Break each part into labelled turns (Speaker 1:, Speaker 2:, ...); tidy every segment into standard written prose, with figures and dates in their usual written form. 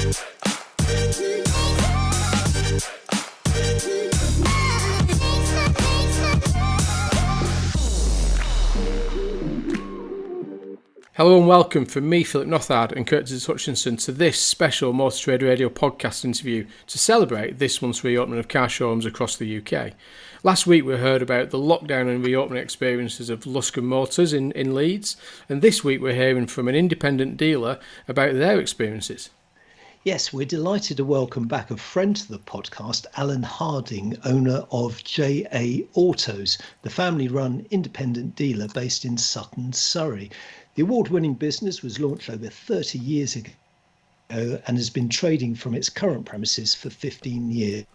Speaker 1: Hello and welcome from me, Philip Nothard, and Curtis Hutchinson to this special Motor Trade Radio podcast interview to celebrate this month's reopening of car showrooms across the UK. Last week we heard about the lockdown and reopening experiences of Luscombe Motors in Leeds, and this week we're hearing from an independent dealer about their experiences.
Speaker 2: Yes, we're delighted to welcome back a friend to the podcast, Alan Harding, owner of JA Autos, the family-run independent dealer based in Sutton, Surrey. The award-winning business was launched over 30 years ago and has been trading from its current premises for 15 years.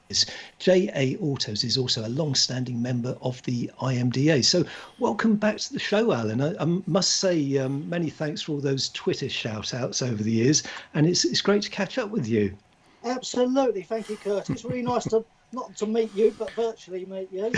Speaker 2: JA Autos is also a long-standing member of the IMDA. So welcome back to the show, Alan. I must say many thanks for all those Twitter shout-outs over the years, and it's great to catch up with you.
Speaker 3: Absolutely. Thank you, Curtis. It's really nice to not to meet you, but virtually meet you.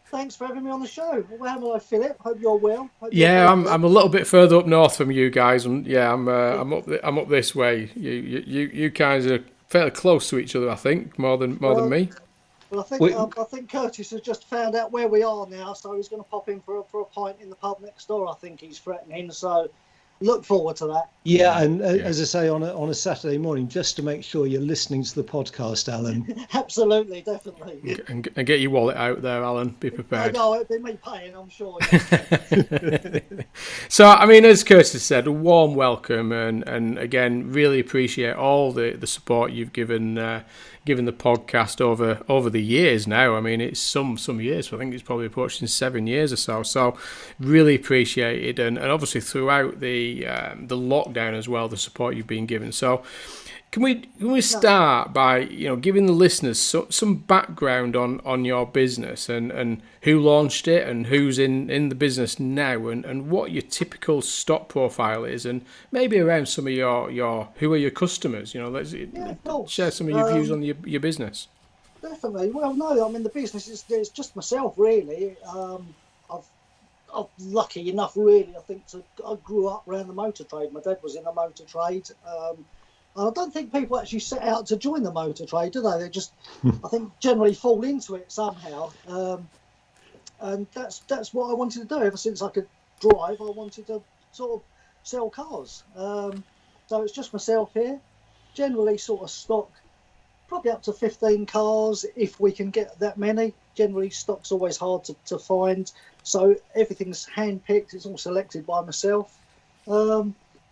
Speaker 3: Thanks for having me on the show. Well, how am I, Philip? Hope you're well.
Speaker 1: I'm a little bit further up north from you guys, and I'm up this way. You guys are fairly close to each other, I think, more than me.
Speaker 3: Well, I think Curtis has just found out where we are now, so he's going to pop in for a pint in the pub next door. I think he's threatening, so look forward to that.
Speaker 2: Yeah, and as I say, on a Saturday morning, just to make sure you're listening to the podcast, Alan.
Speaker 3: Absolutely, definitely.
Speaker 1: And get your wallet out there, Alan. Be prepared.
Speaker 3: No, it'll be me paying, I'm sure.
Speaker 1: So, I mean, as Curtis said, a warm welcome, and again, really appreciate all the support you've given the podcast over the years now. I mean, it's some years. I think it's probably approaching 7 years or so. So, really appreciate it, and obviously throughout the lockdown as well, the support you've been given. So, can we start by giving the listeners some background on your business and who launched it and who's in the business now and what your typical stock profile is, and maybe around some of your who are your customers? Let's share some of your views on your business.
Speaker 3: Definitely. Well, no, I mean the business is just myself really. I'm lucky enough, really. I grew up around the motor trade. My dad was in the motor trade. I don't think people actually set out to join the motor trade, do they? They just, I think, generally fall into it somehow. And that's what I wanted to do. Ever since I could drive, I wanted to sort of sell cars. So it's just myself here. Generally sort of stock probably up to 15 cars if we can get that many. Generally stock's always hard to find. So everything's hand-picked. It's all selected by myself.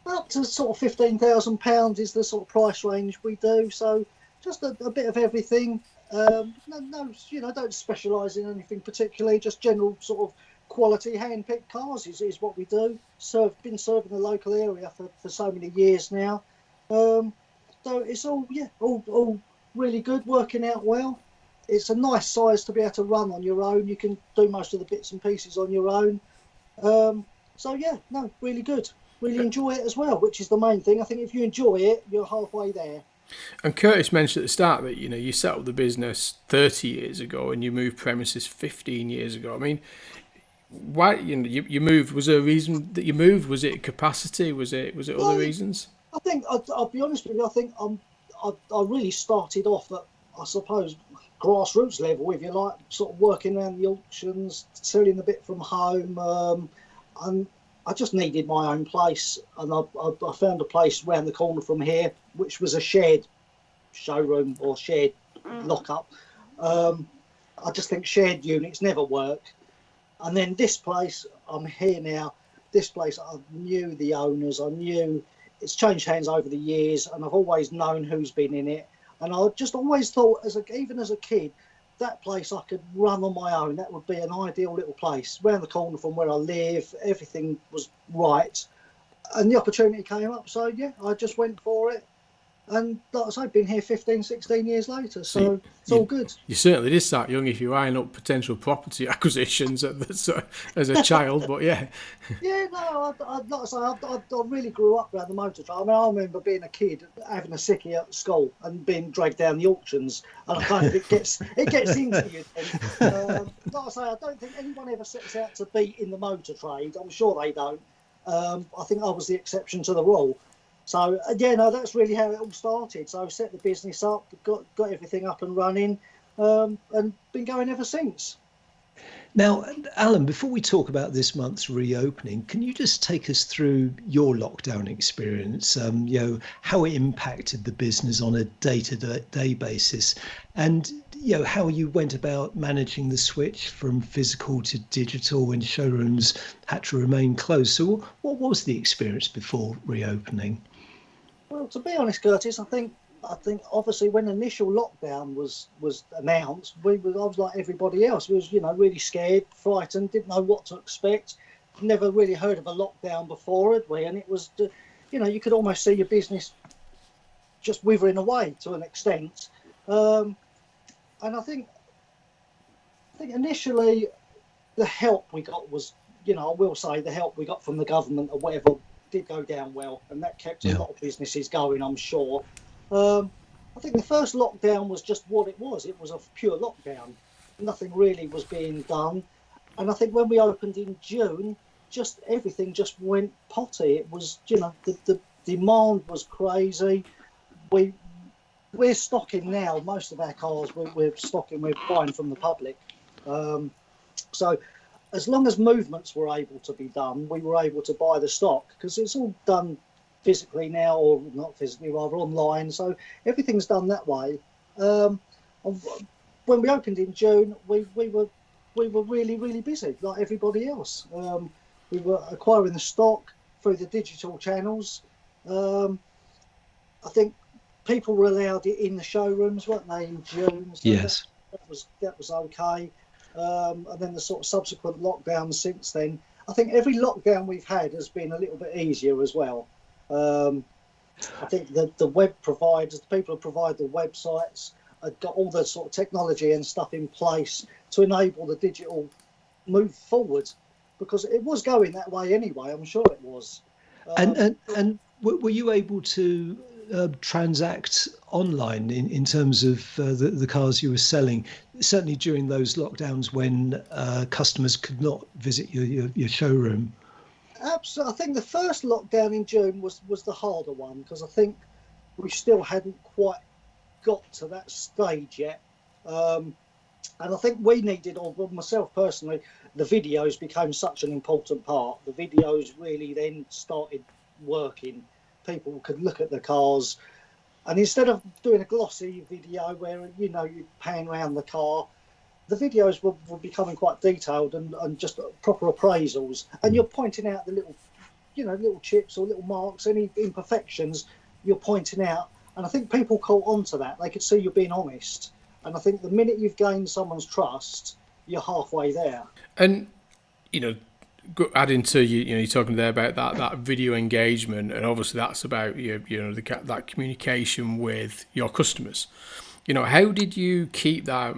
Speaker 3: Up to sort of £15,000 is the sort of price range we do. So just a bit of everything. No, don't specialise in anything particularly. Just general sort of quality hand-picked cars is what we do. Been serving the local area for so many years now. So it's all really good, working out well. It's a nice size to be able to run on your own. You can do most of the bits and pieces on your own. Really good. Really enjoy it as well, which is the main thing. I think if you enjoy it, you're halfway there.
Speaker 1: And Curtis mentioned at the start that you set up the business 30 years ago and you moved premises 15 years ago. I mean, why you moved? Was there a reason that you moved? Was it capacity? Was it other reasons?
Speaker 3: I think I'll be honest with you. I think I really started off at, I suppose, grassroots level, if you like, sort of working around the auctions, selling a bit from home, and I just needed my own place, and I found a place round the corner from here, which was a shared showroom or shared lock-up. I just think shared units never work. And then this place, I'm here now, this place, I knew the owners, I knew it's changed hands over the years, and I've always known who's been in it. And I just always thought, even as a kid, that place I could run on my own. That would be an ideal little place. Round the corner from where I live, everything was right. And the opportunity came up, so yeah, I just went for it. And like I say, I've been here 15, 16 years later, so it's all good.
Speaker 1: You certainly did start young if you're eyeing up potential property acquisitions as a child, but yeah.
Speaker 3: Yeah, no, like I say, I really grew up around the motor trade. I mean, I remember being a kid, having a sickie at school and being dragged down the auctions, and it gets into you. Like I say, I don't think anyone ever sets out to be in the motor trade. I'm sure they don't. I think I was the exception to the rule. So yeah, no, that's really how it all started. So I set the business up, got everything up and running, and been going ever since.
Speaker 2: Now, Alan, before we talk about this month's reopening, can you just take us through your lockdown experience? How it impacted the business on a day-to-day basis, and how you went about managing the switch from physical to digital when showrooms had to remain closed. So, what was the experience before reopening?
Speaker 3: Well, to be honest, Curtis, I think obviously when initial lockdown was announced, I was like everybody else. We was really scared, frightened, didn't know what to expect. Never really heard of a lockdown before, had we? And it was, you could almost see your business just withering away to an extent. Um, and I think initially the help we got was, I will say the help we got from the government or whatever did go down well, and that kept a
Speaker 2: Yeah.
Speaker 3: lot of businesses going, I'm sure. Um, I think the first lockdown was just what it was. It was a pure lockdown. Nothing really was being done. And I think when we opened in June, just everything just went potty. It was, the demand was crazy. We we're stocking now. Most of our cars we're stocking. We're buying from the public. Um, so as long as movements were able to be done, we were able to buy the stock because it's all done physically now, or not physically, rather online. So everything's done that way. Um, when we opened in June, we were really really busy like everybody else. We were acquiring the stock through the digital channels. Um, I think people were allowed it in the showrooms, weren't they, in June? So that,
Speaker 2: Yes.
Speaker 3: that was okay. And then the sort of subsequent lockdowns since then. I think every lockdown we've had has been a little bit easier as well. Um, I think the web providers, the people who provide the websites, have got all the sort of technology and stuff in place to enable the digital move forward, because it was going that way anyway. I'm sure it was.
Speaker 2: And
Speaker 3: Um,
Speaker 2: were you able to transact online in terms of the cars you were selling? Certainly during those lockdowns when customers could not visit your showroom.
Speaker 3: Absolutely, I think the first lockdown in June was the harder one because I think we still hadn't quite got to that stage yet. Um, and I think we needed, or myself personally, the videos became such an important part. The videos really then started working. People could look at the cars, and instead of doing a glossy video where you pan around the car, the videos were becoming quite detailed and just proper appraisals. And you're pointing out the little, little chips or little marks, any imperfections you're pointing out. And I think people caught on to that. They could see you're being honest. And I think the minute you've gained someone's trust, you're halfway there.
Speaker 1: And you know, adding to you're talking there about that video engagement, and obviously that's about that communication with your customers. How did you keep that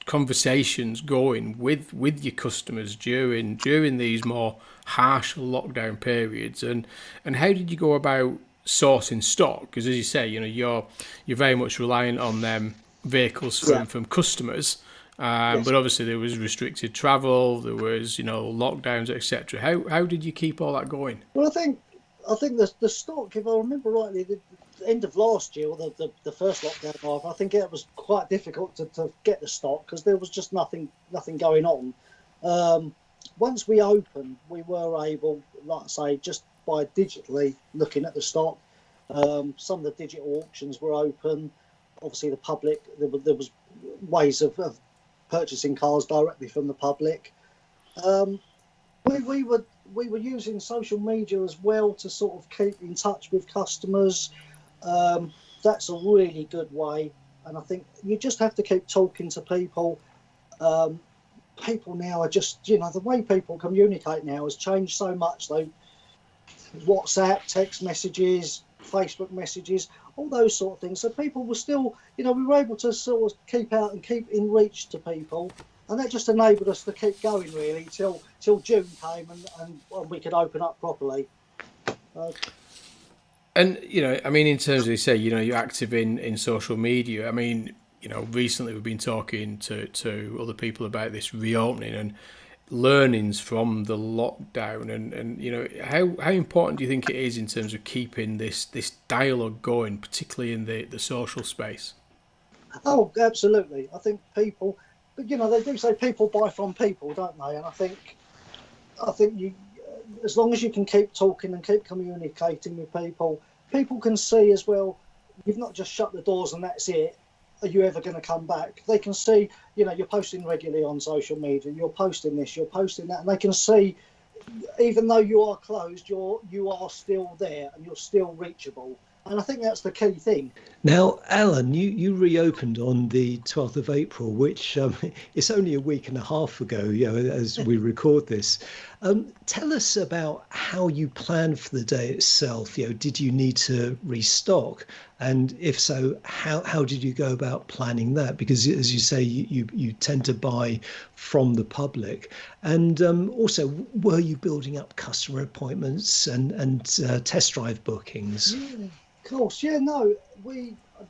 Speaker 1: conversations going with your customers during these more harsh lockdown periods, and how did you go about sourcing stock? Because as you say, you're very much reliant on them vehicles
Speaker 3: Yeah.
Speaker 1: from customers.
Speaker 3: Yes.
Speaker 1: But obviously there was restricted travel, there was lockdowns, etc. How did you keep all that going?
Speaker 3: Well, I think the stock, if I remember rightly, the end of last year or the first lockdown, I think it was quite difficult to get the stock because there was just nothing going on. Um, Once we opened, we were able, like I say, just by digitally looking at the stock. Some of the digital auctions were open. Obviously, the public there was ways of purchasing cars directly from the public. Um, we were using social media as well to sort of keep in touch with customers. Um, that's a really good way, and I think you just have to keep talking to people. Um, People now are just, the way people communicate now has changed so much. Though WhatsApp, text messages, Facebook messages, all those sort of things. So people were still, we were able to sort of keep out and keep in reach to people. And that just enabled us to keep going really till June came and we could open up properly. Uh,
Speaker 1: And I mean, in terms of you say, you're active in social media. I mean, recently we've been talking to other people about this reopening, and learnings from the lockdown, and you know, how important do you think it is in terms of keeping this dialogue going, particularly in the social space?
Speaker 3: Oh, absolutely. I think people, but they do say people buy from people, don't they? And I think you, as long as you can keep talking and keep communicating with people, people can see as well. You've not just shut the doors and that's it. Are you ever going to come back? They can see, you're posting regularly on social media. You're posting this, you're posting that, and they can see, even though you are closed, you are still there and you're still reachable. And I think that's the key thing.
Speaker 2: Now, Alan, you reopened on the 12th of April, which it's only a week and a half ago, as we record this. Tell us about how you planned for the day itself. Did you need to restock? And if so, how did you go about planning that? Because as you say, you tend to buy from the public. And also, were you building up customer appointments and test drive bookings?
Speaker 3: Yeah, of course. Yeah, no,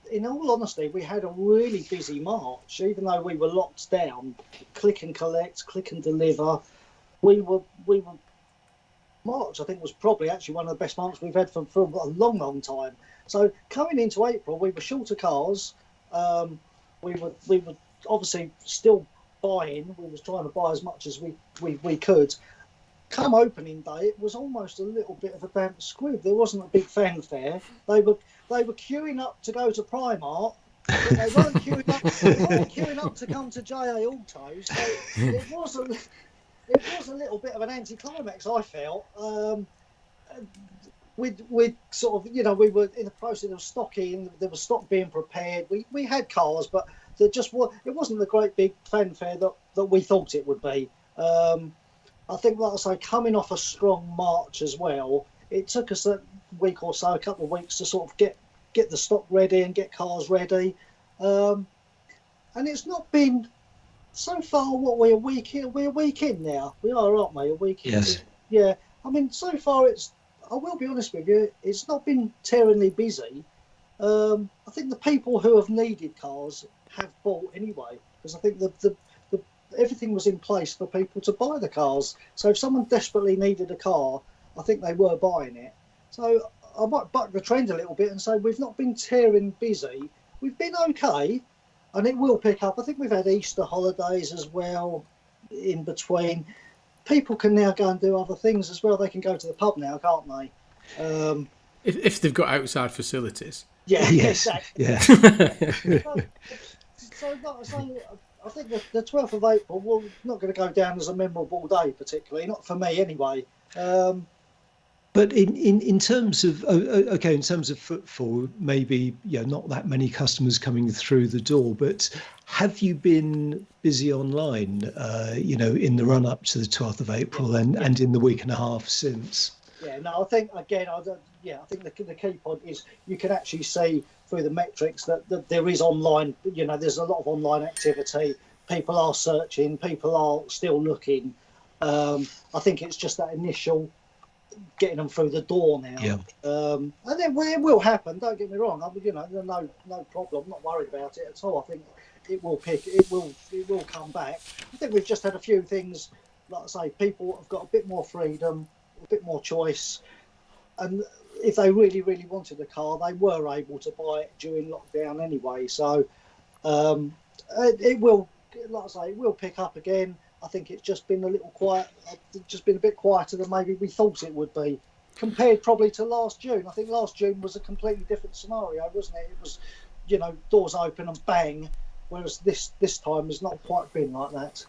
Speaker 3: in all honesty, we had a really busy March, even though we were locked down. Click and collect, click and deliver. We were March, I think, was probably actually one of the best months we've had for a long, long time. So coming into April, we were short of cars. We were obviously still buying. We was trying to buy as much as we could. Come opening day, it was almost a little bit of a damp squib. There wasn't a big fanfare. They were queuing up to go to Primark, but they weren't queuing up to come to JA Autos. So it was a little bit of an anticlimax, I felt. We'd sort of, we were in the process of stocking. There was stock being prepared. We had cars, but it wasn't the great big fanfare that we thought it would be. I think, like I say, coming off a strong March as well, it took us a week or so, a couple of weeks to sort of get the stock ready and get cars ready. And it's not been so far. What, we're a week in? We're a week in now. We are, aren't we? A week in.
Speaker 2: Yes.
Speaker 3: Yeah. I mean, so far I will be honest with you, it's not been terribly busy. I think the people who have needed cars have bought anyway, because I think the everything was in place for people to buy the cars. So if someone desperately needed a car, I think they were buying it. So I might buck the trend a little bit and say we've not been tearing busy. We've been okay, and it will pick up. I think we've had Easter holidays as well in between. People can now go and do other things as well. They can go to the pub now, can't they?
Speaker 1: If they've got outside facilities.
Speaker 3: Yeah,
Speaker 2: yes,
Speaker 3: exactly.
Speaker 2: yeah.
Speaker 3: So I think the 12th of April, well, not going to go down as a memorable day, particularly, not for me anyway.
Speaker 2: But in terms of in terms of footfall, maybe not that many customers coming through the door. But have you been busy online? In the run up to the 12th of April and in the week and a half since.
Speaker 3: Yeah, no, I think again, I think the key point is you can actually see through the metrics that there is online. There's a lot of online activity. People are searching. People are still looking. I think it's just that initial getting them through the door now.
Speaker 2: Yeah.
Speaker 3: And then it will happen. Don't get me wrong. No problem. I'm not worried about it at all. I think it will come back. I think we've just had a few things. Like I say, people have got a bit more freedom, a bit more choice, and if they really, really wanted a car, they were able to buy it during lockdown anyway. So it will, like I say, it will pick up again. I think it's just been a little quiet. It's just been a bit quieter than maybe we thought it would be, compared probably to last June. I think last June was a completely different scenario, wasn't it? It was, doors open and bang, whereas this time has not quite been like that.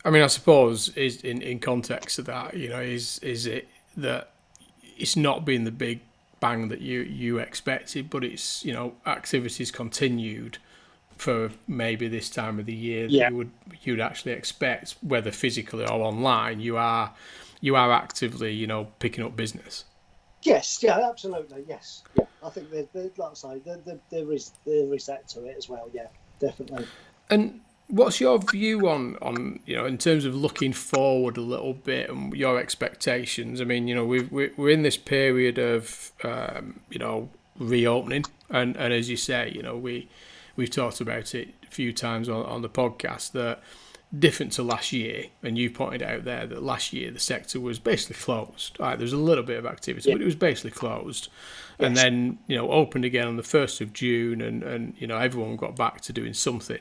Speaker 1: I mean, I suppose is in context of that, is it that it's not been the big bang that you expected, but it's activities continued for maybe this time of the year that you'd actually expect, whether physically or online. You are actively picking up business.
Speaker 3: Yes, yeah, absolutely, yes, yeah. I think like I say, there is that to it as well. Yeah, definitely.
Speaker 1: And what's your view on in terms of looking forward a little bit and your expectations? I mean, we're in this period of reopening, and as you say, we've talked about it a few times on the podcast that different to last year, and you pointed out there that last year the sector was basically closed. Right, there was a little bit of activity,
Speaker 3: Yeah.
Speaker 1: but it was basically closed. And
Speaker 3: Yes.
Speaker 1: then, opened again on the 1st of June, and everyone got back to doing something.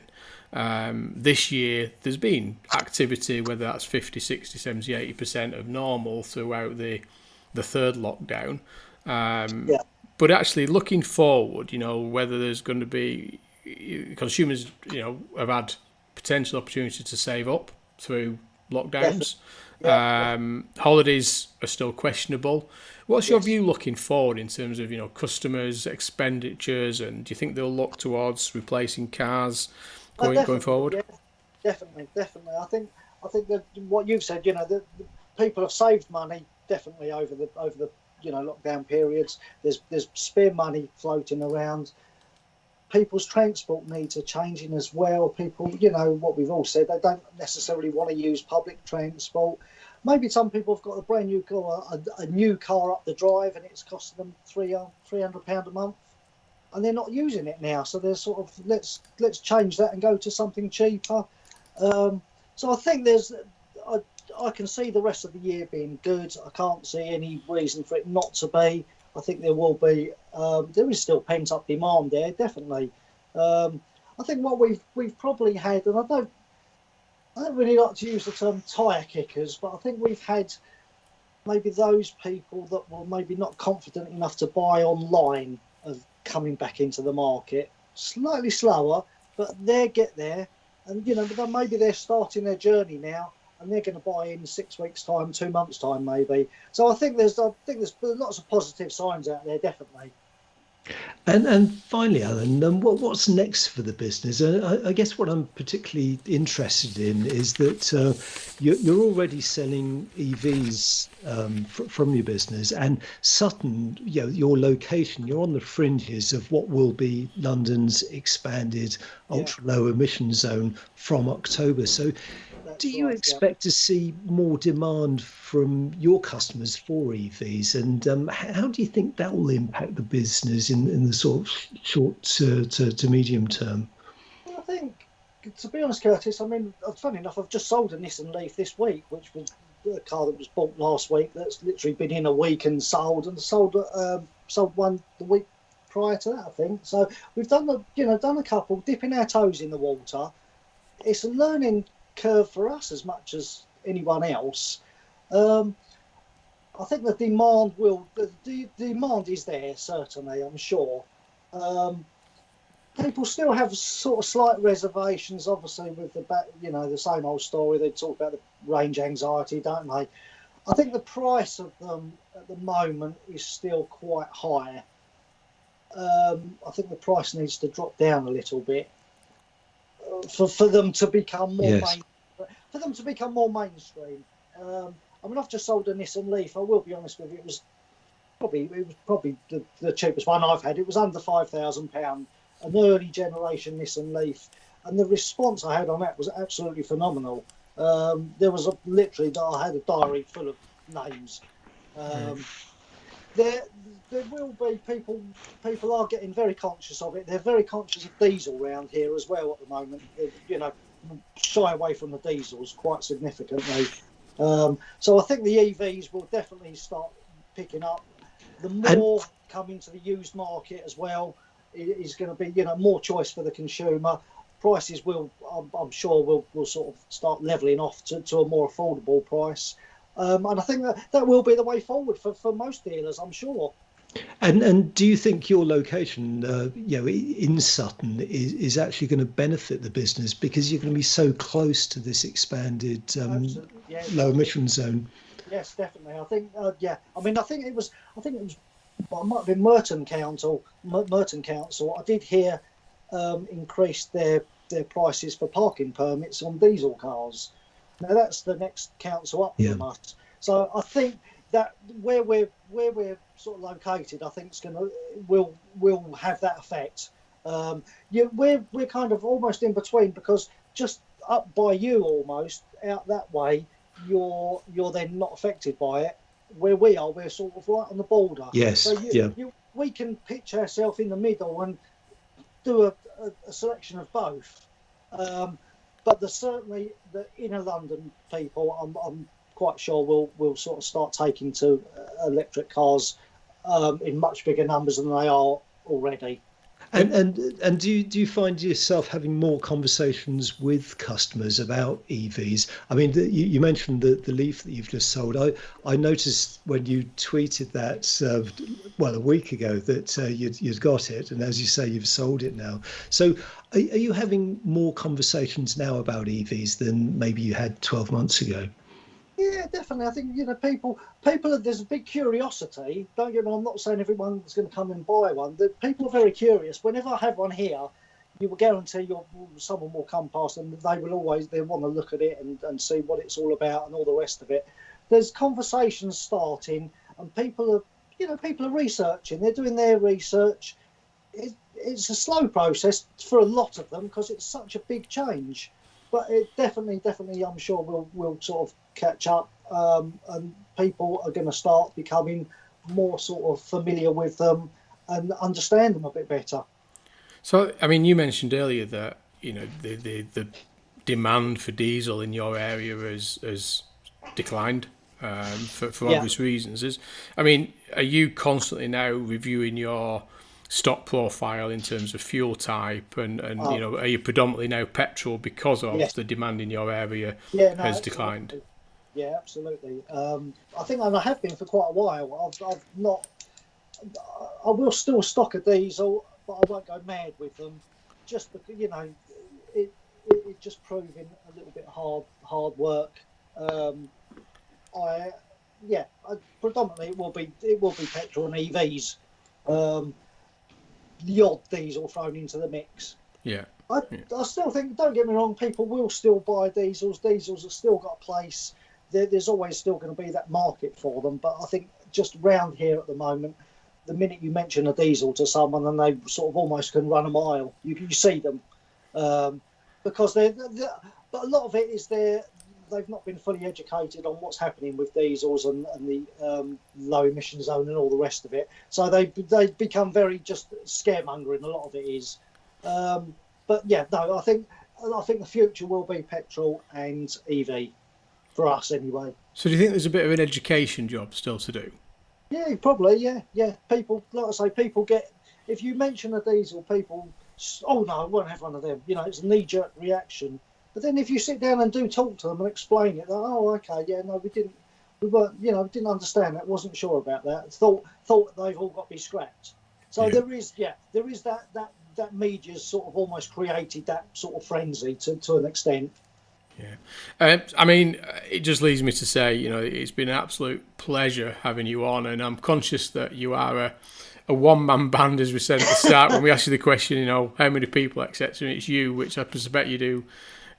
Speaker 1: This year, there's been activity, whether that's 50, 60, 70, 80% of normal throughout the third lockdown.
Speaker 3: Yeah.
Speaker 1: But actually, looking forward, whether there's going to be consumers, have had potential opportunity to save up through lockdowns.
Speaker 3: Yeah.
Speaker 1: Holidays are still questionable. What's your
Speaker 3: Yes.
Speaker 1: view looking forward in terms of customers' expenditures, and do you think they'll look towards replacing cars going forward?
Speaker 3: Yeah, definitely. I think that what you've said, the people have saved money definitely over the lockdown periods. There's spare money floating around. People's transport needs are changing as well. People, what we've all said, they don't necessarily want to use public transport. Maybe some people have got a brand new car, a new car up the drive, and it's costing them £300 a month, and they're not using it now. So they're sort of let's change that and go to something cheaper. So I think I can see the rest of the year being good. I can't see any reason for it not to be. I think there will be. There is still pent up demand there, definitely. I think what we've probably had, and I don't really like to use the term tyre kickers, but I think we've had maybe those people that were maybe not confident enough to buy online of coming back into the market. Slightly slower, but they get there, and but maybe they're starting their journey now, and they're going to buy in 6 weeks' time, 2 months' time, maybe. So I think there's lots of positive signs out there, definitely.
Speaker 2: And finally, Alan, what's next for the business? I guess what I'm particularly interested in is that you're already selling EVs from your business, and Sutton, your location, you're on the fringes of what will be London's expanded ultra low emission zone from October. So do you expect to see more demand from your customers for EVs, and how do you think that will impact the business in the sort of short to medium term?
Speaker 3: Well, I think, to be honest, Curtis, I mean, funny enough, I've just sold a Nissan Leaf this week, which was a car that was bought last week. That's literally been in a week and sold one the week prior to that, I think. So we've done a couple, dipping our toes in the water. It's a learning curve for us as much as anyone else. I think the demand is there, certainly, I'm sure. People still have sort of slight reservations, obviously, with the same old story. They talk about the range anxiety, don't they? I think the price of them at the moment is still quite high. I think the price needs to drop down a little bit for them to become more mainstream. I mean, I've just sold a Nissan Leaf. I will be honest with you, it was probably the cheapest one I've had. It was under £5,000, an early generation Nissan Leaf, and the response I had on that was absolutely phenomenal. There was I had a diary full of names. There will be people are getting very conscious of it. They're very conscious of diesel around here as well at the moment. Shy away from the diesels quite significantly. So I think the EVs will definitely start picking up. The more come into the used market as well is going to be more choice for the consumer. Prices I'm sure will sort of start levelling off to a more affordable price. And I think that will be the way forward for most dealers, I'm sure.
Speaker 2: And do you think your location, in Sutton, is actually going to benefit the business because you're going to be so close to this expanded low emission zone?
Speaker 3: Yes, definitely. I think, I mean, I think it was. Well, it might have been Merton Council. I did hear increased their prices for parking permits on diesel cars. Now that's the next council up from us. So I think that where we're sort of located, I think will have that effect. We're kind of almost in between, because just up by you, almost out that way, you're then not affected by it. Where we are, we're sort of right on the border.
Speaker 2: Yes.
Speaker 3: So we can pitch ourselves in the middle and do a selection of both. but there's certainly the inner London people. I'm quite sure will sort of start taking to electric cars in much bigger numbers than they are already.
Speaker 2: And do you find yourself having more conversations with customers about EVs? I mean, you mentioned the Leaf that you've just sold. I noticed when you tweeted that, well, a week ago, that you'd got it, and as you say, you've sold it now. So, are you having more conversations now about EVs than maybe you had 12 months ago?
Speaker 3: Yeah, definitely. I think people. There's a big curiosity. Don't get me wrong. I'm not saying everyone's going to come and buy one. The people are very curious. Whenever I have one here, you will guarantee someone will come past and they want to look at it and see what it's all about and all the rest of it. There's conversations starting, and people are researching. They're doing their research. It's a slow process for a lot of them because it's such a big change. But it definitely, I'm sure we'll sort of catch up, and people are going to start becoming more sort of familiar with them and understand them a bit better.
Speaker 1: So, I mean, you mentioned earlier that the demand for diesel in your area has declined for obvious reasons. Are you constantly now reviewing your stock profile in terms of fuel type, and are you predominantly now petrol because of the demand in your area has declined?
Speaker 3: Yeah, absolutely. I think I have been for quite a while. I've not. I will still stock a diesel, but I won't go mad with them, just because it just proving a little bit hard work. Predominantly it will be petrol and EVs. The odd diesel thrown into the mix.
Speaker 1: Yeah.
Speaker 3: I still think, don't get me wrong, people will still buy diesels. Diesels have still got a place. There's always still going to be that market for them. But I think just round here at the moment, the minute you mention a diesel to someone and they sort of almost can run a mile, you see them. Because but a lot of it is they've not been fully educated on what's happening with diesels and the low emission zone and all the rest of it. So they become very just scaremongering. A lot of it is, but yeah, no, I think the future will be petrol and EV for us anyway.
Speaker 1: So do you think there's a bit of an education job still to do?
Speaker 3: Yeah, probably. Yeah. People, like I say, people get, if you mention a diesel, people, oh no, I won't have one of them. It's a knee-jerk reaction. But then if you sit down and do talk to them and explain it, oh, okay, yeah, no, we didn't understand that, wasn't sure about that, thought they've all got to be scrapped. So there is that media's sort of almost created that sort of frenzy to an extent.
Speaker 1: Yeah. It just leads me to say, it's been an absolute pleasure having you on, and I'm conscious that you are a one-man band, as we said at the start when we asked you the question, how many people, etc. And it's you, which I suspect you do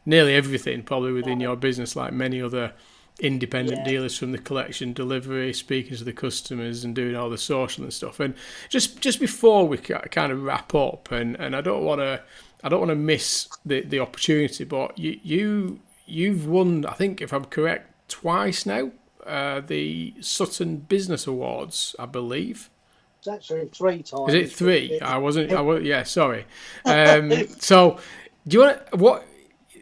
Speaker 1: nearly everything probably within your business, like many other independent dealers, from the collection, delivery, speaking to the customers and doing all the social and stuff. And just before we kind of wrap up, and I don't want to miss the opportunity, but you've won, I think if I'm correct, twice now, the Sutton Business Awards, I believe.
Speaker 3: It's actually 3 times.
Speaker 1: Is it 3? Yeah, sorry. So do you want to, what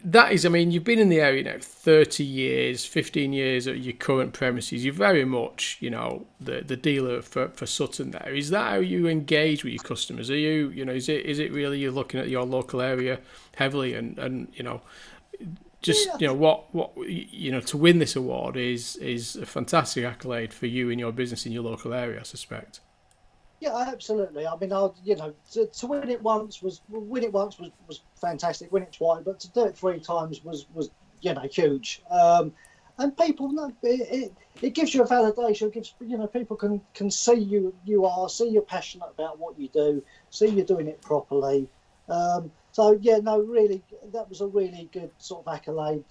Speaker 1: that is, you've been in the area now 30 years, 15 years at your current premises. You're very much, the dealer for Sutton there. Is that how you engage with your customers? Are you, is it really you're looking at your local area heavily and what to win this award is a fantastic accolade for you and your business in your local area, I suspect.
Speaker 3: Yeah, absolutely. To win it once was fantastic. Win it twice, but to do it 3 times was huge. And people, it gives you a validation. It gives people can see see you're passionate about what you do, see you're doing it properly. Really, that was a really good sort of accolade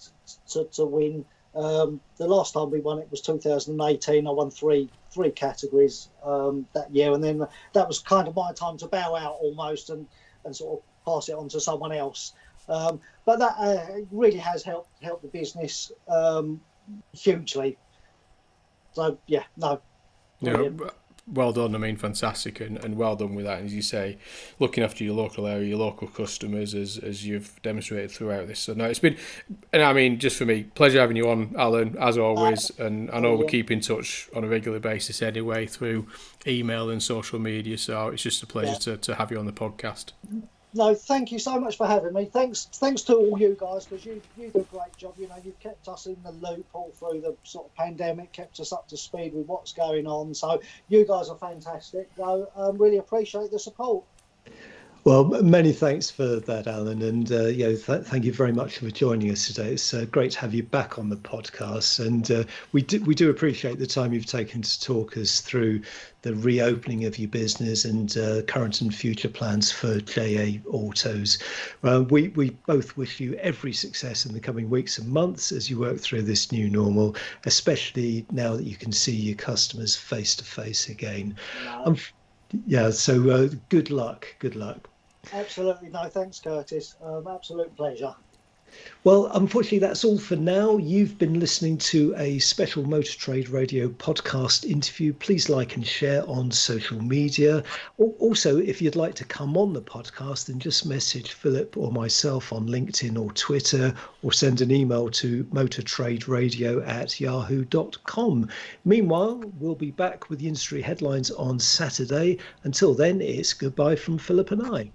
Speaker 3: to win. The last time we won it was 2018. I won three categories that year, and then that was kind of my time to bow out almost and sort of pass it on to someone else. But that really has helped the business hugely. So brilliant.
Speaker 1: Well done. I mean, fantastic, and well done with that. And as you say, looking after your local area, your local customers, as you've demonstrated throughout this. So no, it's been, and I mean, just for me, pleasure having you on, Alan, as always. And I know we keep in touch on a regular basis anyway through email and social media. So it's just a pleasure to have you on the podcast.
Speaker 3: No, thank you so much for having me. Thanks to all you guys, because you do a great job. You know, you've kept us in the loop all through the sort of pandemic, kept us up to speed with what's going on. So you guys are fantastic. So really appreciate the support.
Speaker 2: Well, many thanks for that, Alan, and thank you very much for joining us today. It's great to have you back on the podcast, and we do appreciate the time you've taken to talk us through the reopening of your business and current and future plans for JA Autos. We both wish you every success in the coming weeks and months as you work through this new normal, especially now that you can see your customers face to face again. So good luck.
Speaker 3: Absolutely. No, thanks, Curtis. Absolute pleasure.
Speaker 2: Well, unfortunately, that's all for now. You've been listening to a special Motor Trade Radio podcast interview. Please like and share on social media. Also, if you'd like to come on the podcast, then just message Philip or myself on LinkedIn or Twitter, or send an email to motortraderadio@yahoo.com. Meanwhile, we'll be back with the industry headlines on Saturday. Until then, it's goodbye from Philip and I.